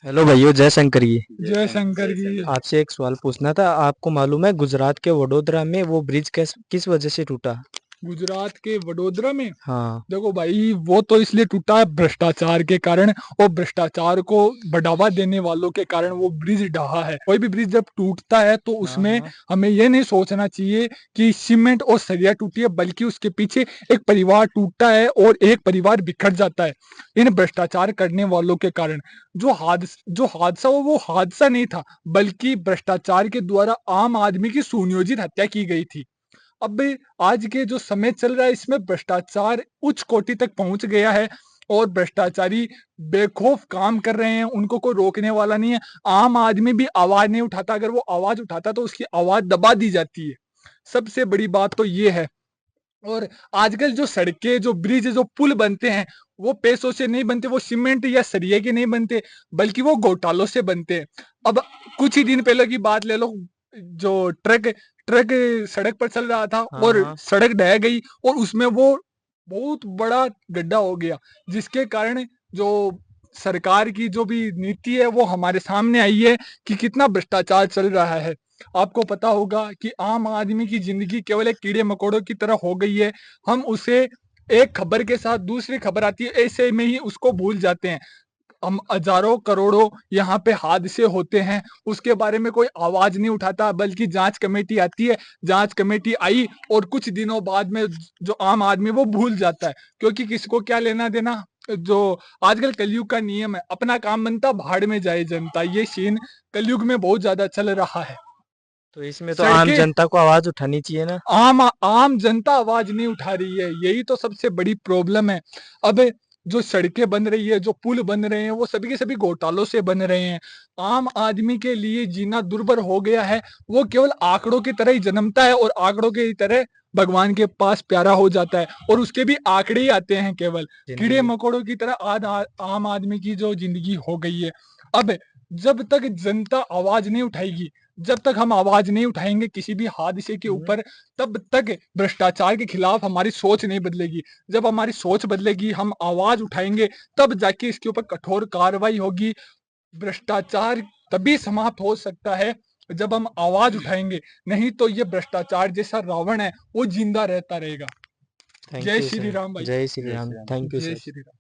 Hello भाइयों, जय शंकर जी। जय शंकर की। आपसे एक सवाल पूछना था। आपको मालूम है गुजरात के वडोदरा में वो ब्रिज किस वजह से टूटा? गुजरात के वडोदरा में हाँ। देखो भाई, वो तो इसलिए टूटा है भ्रष्टाचार के कारण। और भ्रष्टाचार को बढ़ावा देने वालों के कारण वो ब्रिज ढहा है। कोई भी ब्रिज जब टूटता है तो हाँ उसमें हाँ। हमें ये नहीं सोचना चाहिए कि सीमेंट और सरिया टूटी है, बल्कि उसके पीछे एक परिवार टूटता है और एक परिवार बिखर जाता है इन भ्रष्टाचार करने वालों के कारण। जो हादसा वो हादसा नहीं था, बल्कि भ्रष्टाचार के द्वारा आम आदमी की सुनियोजित हत्या की गई थी। अब आज के जो समय चल रहा है, इसमें भ्रष्टाचार उच्च कोटि तक पहुंच गया है और भ्रष्टाचारी बेखौफ काम कर रहे हैं, उनको कोई रोकने वाला नहीं है। आम आदमी भी आवाज नहीं उठाता, अगर वो आवाज उठाता तो उसकी आवाज दबा दी जाती है। सबसे बड़ी बात तो ये है। और आजकल जो सड़कें, जो ब्रिज, जो पुल बनते हैं, वो पैसों से नहीं बनते, वो सीमेंट या सरिये के नहीं बनते, बल्कि वो घोटालों से बनते हैं। अब कुछ ही दिन पहले की बात ले लो, जो ट्रक ट्रक सड़क पर चल रहा था हाँ और हाँ। सड़क ढह गई और उसमें वो बहुत बड़ा गड्ढा हो गया, जिसके कारण जो सरकार की जो भी नीति है वो हमारे सामने आई है कि कितना भ्रष्टाचार चल रहा है। आपको पता होगा कि आम आदमी की जिंदगी केवल एक कीड़े मकोड़ों की तरह हो गई है। हम उसे एक खबर के साथ दूसरी खबर आती है, ऐसे में ही उसको भूल जाते हैं। हम हजारों करोड़ों यहाँ पे हादसे होते हैं, उसके बारे में कोई आवाज नहीं उठाता, बल्कि जांच कमेटी आती है। जांच कमेटी आई और कुछ दिनों बाद में जो आम आदमी वो भूल जाता है, क्योंकि किसको क्या लेना देना। जो आजकल कलयुग का नियम है, अपना काम बनता भाड़ में जाए जनता, ये सीन कलयुग में बहुत ज्यादा चल रहा है। तो इसमें तो आम सड़कें, जनता को आवाज उठानी चाहिए ना। आम जनता आवाज नहीं उठा रही है, यही तो सबसे बड़ी प्रॉब्लम है। अब जो सड़कें बन रही है, जो पुल बन रहे हैं, वो सभी के सभी घोटालों से बन रहे हैं। आम आदमी के लिए जीना दुर्भर हो गया है। वो केवल आंकड़ों की तरह ही जन्मता है और आंकड़ों की तरह भगवान के पास प्यारा हो जाता है, और उसके भी आंकड़े ही आते हैं केवल। कीड़े जिंदगी। मकोड़ों की तरह आम आदमी की जो जिंदगी हो गई है। अब जब तक जनता आवाज नहीं उठाएगी, जब तक हम आवाज नहीं उठाएंगे किसी भी हादसे के हम्म। ऊपर, तब तक भ्रष्टाचार के खिलाफ हमारी सोच नहीं बदलेगी। जब हमारी सोच बदलेगी, हम आवाज उठाएंगे, तब जाके इसके ऊपर कठोर कार्रवाई होगी। भ्रष्टाचार तभी समाप्त हो सकता है जब हम आवाज उठाएंगे, नहीं तो ये भ्रष्टाचार जैसा रावण है वो जिंदा रहता रहेगा। थैंक जय यू श्री सर। राम भाई। जय श्री राम। थैंक यू जय सर। श्री राम।